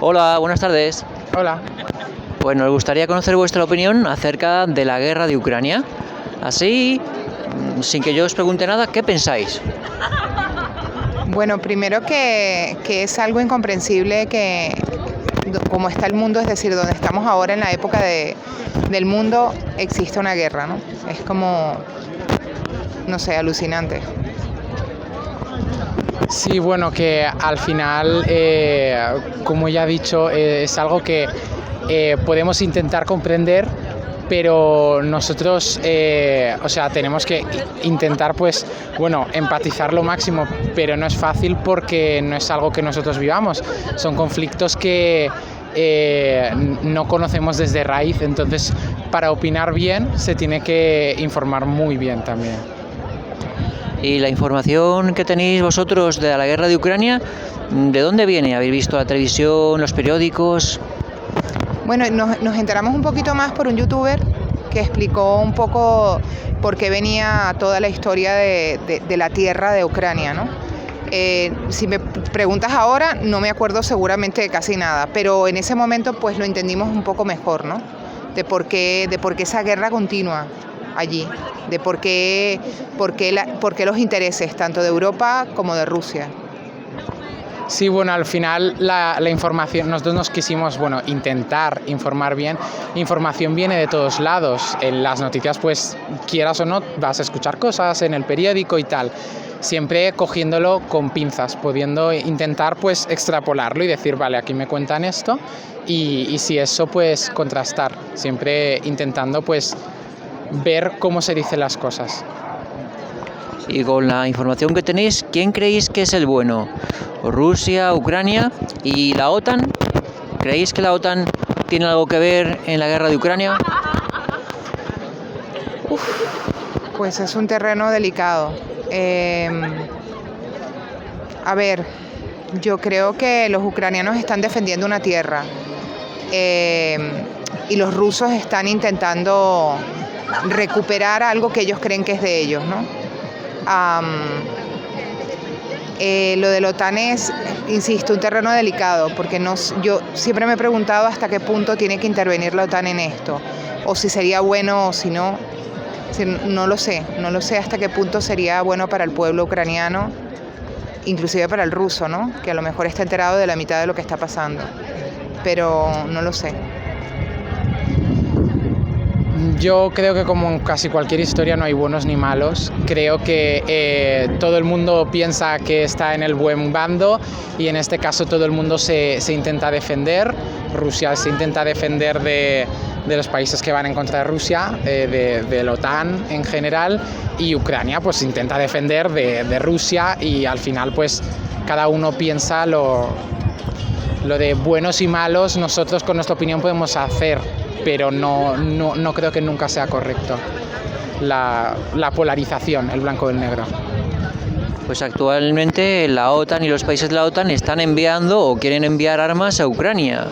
Hola, buenas tardes. Hola. Pues nos gustaría conocer vuestra opinión acerca de la guerra de Ucrania. Así, sin que yo os pregunte nada, ¿qué pensáis? Bueno, primero que es algo incomprensible que como está el mundo, es decir, donde estamos ahora en la época del mundo, existe una guerra, ¿no? Es como, no sé, alucinante. Sí, bueno, que al final, como ya he dicho, es algo que podemos intentar comprender, pero nosotros, tenemos que intentar, pues, bueno, empatizar lo máximo, pero no es fácil porque no es algo que nosotros vivamos. Son conflictos que no conocemos desde raíz, entonces, para opinar bien, se tiene que informar muy bien también. ¿Y la información que tenéis vosotros de la guerra de Ucrania, de dónde viene? ¿Habéis visto la televisión, los periódicos? Bueno, nos enteramos un poquito más por un youtuber que explicó un poco por qué venía toda la historia de la tierra de Ucrania, ¿no? Si me preguntas ahora, no me acuerdo seguramente de casi nada, pero en ese momento pues lo entendimos un poco mejor, ¿no? De por qué esa guerra continúa allí, de por qué los intereses tanto de Europa como de Rusia. Sí, bueno, al final la información, nosotros nos quisimos, bueno, intentar informar bien. Información viene de todos lados. En las noticias, pues, quieras o no, vas a escuchar cosas en el periódico y tal. Siempre cogiéndolo con pinzas, pudiendo intentar, pues, extrapolarlo y decir, vale, aquí me cuentan esto y si eso, pues, contrastar. Siempre intentando, pues, ver cómo se dicen las cosas. Y con la información que tenéis, ¿quién creéis que es el bueno? ¿Rusia, Ucrania y la OTAN? ¿Creéis que la OTAN tiene algo que ver en la guerra de Ucrania? Pues es un terreno delicado. A ver, yo creo que los ucranianos están defendiendo una tierra y los rusos están intentando recuperar algo que ellos creen que es de ellos, ¿no? Lo de la OTAN es, insisto, un terreno delicado, porque yo siempre me he preguntado hasta qué punto tiene que intervenir la OTAN en esto, o si sería bueno o si no. No lo sé hasta qué punto sería bueno para el pueblo ucraniano, inclusive para el ruso, ¿no? Que a lo mejor está enterado de la mitad de lo que está pasando, pero no lo sé. Yo creo que como en casi cualquier historia no hay buenos ni malos. Creo que todo el mundo piensa que está en el buen bando y en este caso todo el mundo se intenta defender. Rusia se intenta defender de los países que van en contra de Rusia, de la OTAN en general, y Ucrania pues intenta defender de Rusia y al final pues cada uno piensa lo de buenos y malos. Nosotros con nuestra opinión podemos hacer, pero no creo que nunca sea correcto la polarización, el blanco del negro. Pues actualmente la OTAN y los países de la OTAN están enviando o quieren enviar armas a Ucrania.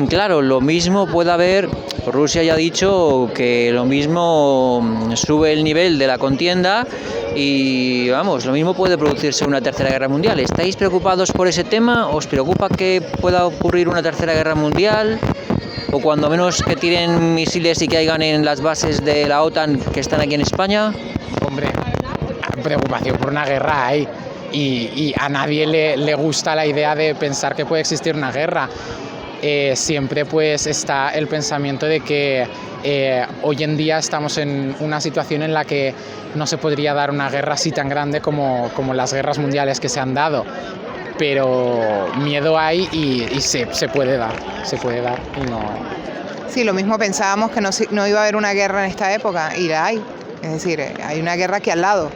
Claro, lo mismo puede haber, Rusia ya ha dicho que lo mismo sube el nivel de la contienda y vamos, lo mismo puede producirse una tercera guerra mundial. ¿Estáis preocupados por ese tema? ¿Os preocupa que pueda ocurrir una tercera guerra mundial? O cuando menos que tiren misiles y caigan en las bases de la OTAN que están aquí en España. Hombre, preocupación por una guerra hay y a nadie le gusta la idea de pensar que puede existir una guerra. Siempre pues está el pensamiento de que hoy en día estamos en una situación en la que no se podría dar una guerra así tan grande como las guerras mundiales que se han dado. Pero miedo hay y se puede dar y no. Sí, lo mismo pensábamos que no iba a haber una guerra en esta época y la hay. Es decir, hay una guerra aquí al lado,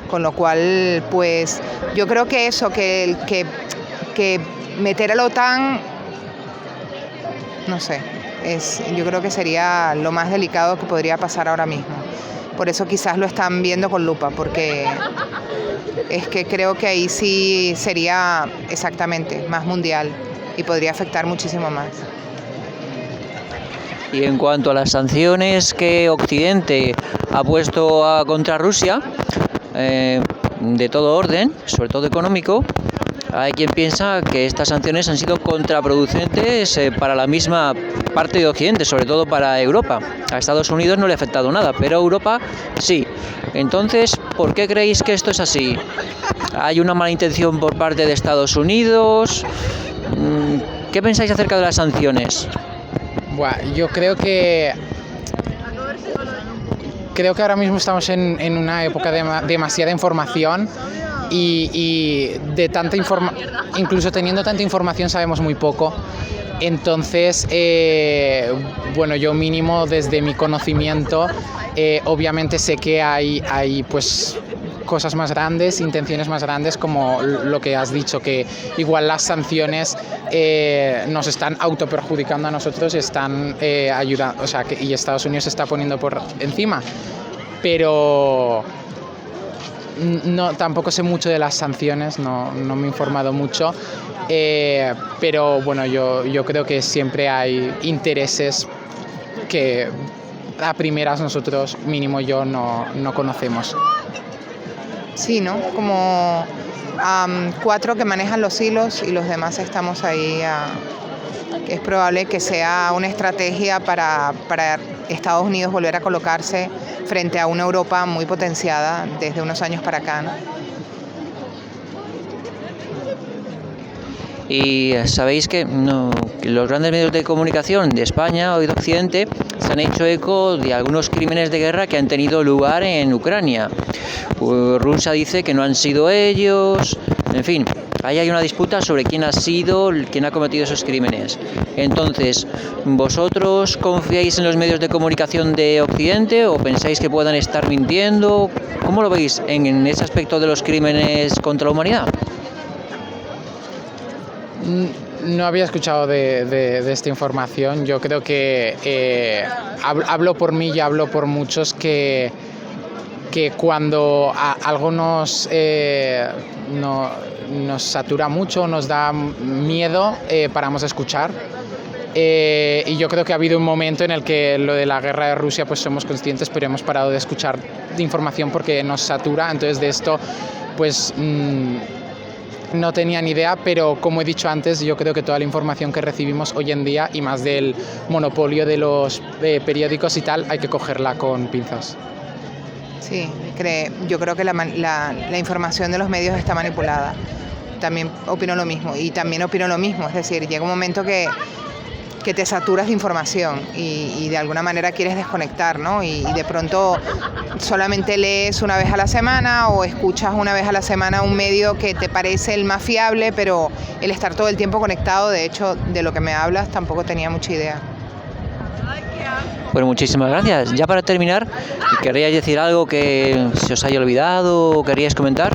con lo cual pues yo creo que eso, que meter a la OTAN, no sé, yo creo que sería lo más delicado que podría pasar ahora mismo. Por eso quizás lo están viendo con lupa, porque es que creo que ahí sí sería exactamente más mundial y podría afectar muchísimo más. Y en cuanto a las sanciones que Occidente ha puesto contra Rusia, de todo orden, sobre todo económico, Hay quien piensa que estas sanciones han sido contraproducentes para la misma parte de Occidente, sobre todo para Europa. A Estados Unidos no le ha afectado nada, pero a Europa sí. Entonces, ¿por qué creéis que esto es así? ¿Hay una mala intención por parte de Estados Unidos? ¿Qué pensáis acerca de las sanciones? Yo creo que ahora mismo estamos en una época de demasiada información y de tanta incluso teniendo tanta información sabemos muy poco. Entonces, yo mínimo desde mi conocimiento, obviamente sé que hay pues cosas más grandes, intenciones más grandes, como lo que has dicho, que igual las sanciones nos están autoperjudicando a nosotros y están ayudando, y Estados Unidos se está poniendo por encima. Pero no, tampoco sé mucho de las sanciones, no me he informado mucho, pero bueno, yo creo que siempre hay intereses que a primeras nosotros, mínimo yo, no conocemos. Sí, ¿no? Como 4 que manejan los hilos y los demás estamos ahí. Es probable que sea una estrategia para Estados Unidos volver a colocarse frente a una Europa muy potenciada desde unos años para acá, ¿no? Y sabéis que los grandes medios de comunicación de España o de Occidente se han hecho eco de algunos crímenes de guerra que han tenido lugar en Ucrania. Rusia dice que no han sido ellos, en fin, ahí hay una disputa sobre quién ha cometido esos crímenes. Entonces, ¿vosotros confiáis en los medios de comunicación de Occidente o pensáis que puedan estar mintiendo? ¿Cómo lo veis en ese aspecto de los crímenes contra la humanidad? No había escuchado de esta información. Yo creo que hablo por mí y hablo por muchos que cuando algo nos satura mucho, nos da miedo, paramos de escuchar. Y yo creo que ha habido un momento en el que lo de la guerra de Rusia pues somos conscientes, pero hemos parado de escuchar de información porque nos satura. Entonces de esto pues no tenía ni idea, pero como he dicho antes, yo creo que toda la información que recibimos hoy en día, y más del monopolio de los periódicos y tal, hay que cogerla con pinzas. Sí, yo creo que la información de los medios está manipulada. También opino lo mismo, es decir, llega un momento que te saturas de información y de alguna manera quieres desconectar, ¿no? Y de pronto solamente lees una vez a la semana o escuchas una vez a la semana un medio que te parece el más fiable, pero el estar todo el tiempo conectado, de hecho, de lo que me hablas, tampoco tenía mucha idea. Bueno, muchísimas gracias. Ya para terminar, ¿queríais decir algo que se os haya olvidado o queríais comentar?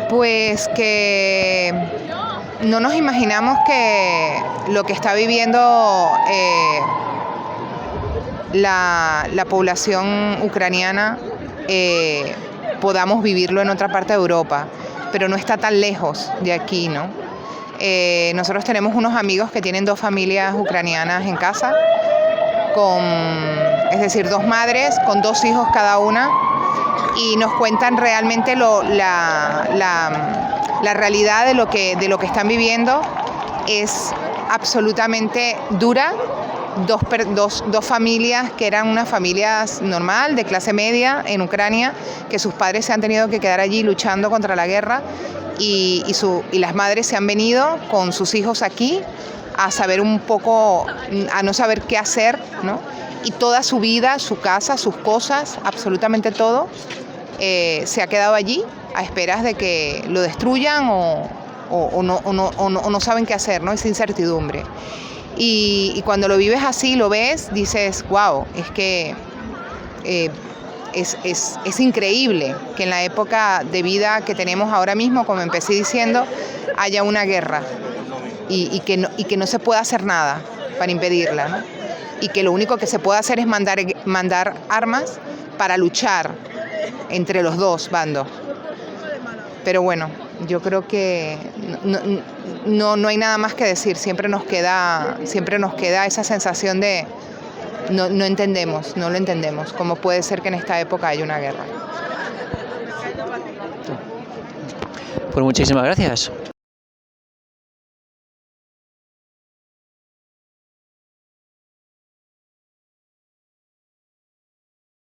Pues que no nos imaginamos que lo que está viviendo la población ucraniana podamos vivirlo en otra parte de Europa, pero no está tan lejos de aquí, ¿no? Nosotros tenemos unos amigos que tienen 2 familias ucranianas en casa, es decir, 2 madres con 2 hijos cada una, y nos cuentan realmente la realidad de lo que están viviendo. Es absolutamente dura. 2 familias que eran unas familias normal, de clase media en Ucrania, que sus padres se han tenido que quedar allí luchando contra la guerra y las madres se han venido con sus hijos aquí a saber un poco, a no saber qué hacer, ¿no? Y toda su vida, su casa, sus cosas, absolutamente todo, se ha quedado allí a esperas de que lo destruyan o no saben qué hacer, ¿no? Esa incertidumbre. Y cuando lo vives así, lo ves, dices, wow, es que es increíble que en la época de vida que tenemos ahora mismo, como empecé diciendo, haya una guerra y que no se pueda hacer nada para impedirla, ¿no? Y que lo único que se puede hacer es mandar armas para luchar entre los 2 bandos. Pero bueno, yo creo que no hay nada más que decir. Siempre nos queda esa sensación de no lo entendemos. ¿Cómo puede ser que en esta época haya una guerra? Pues muchísimas gracias.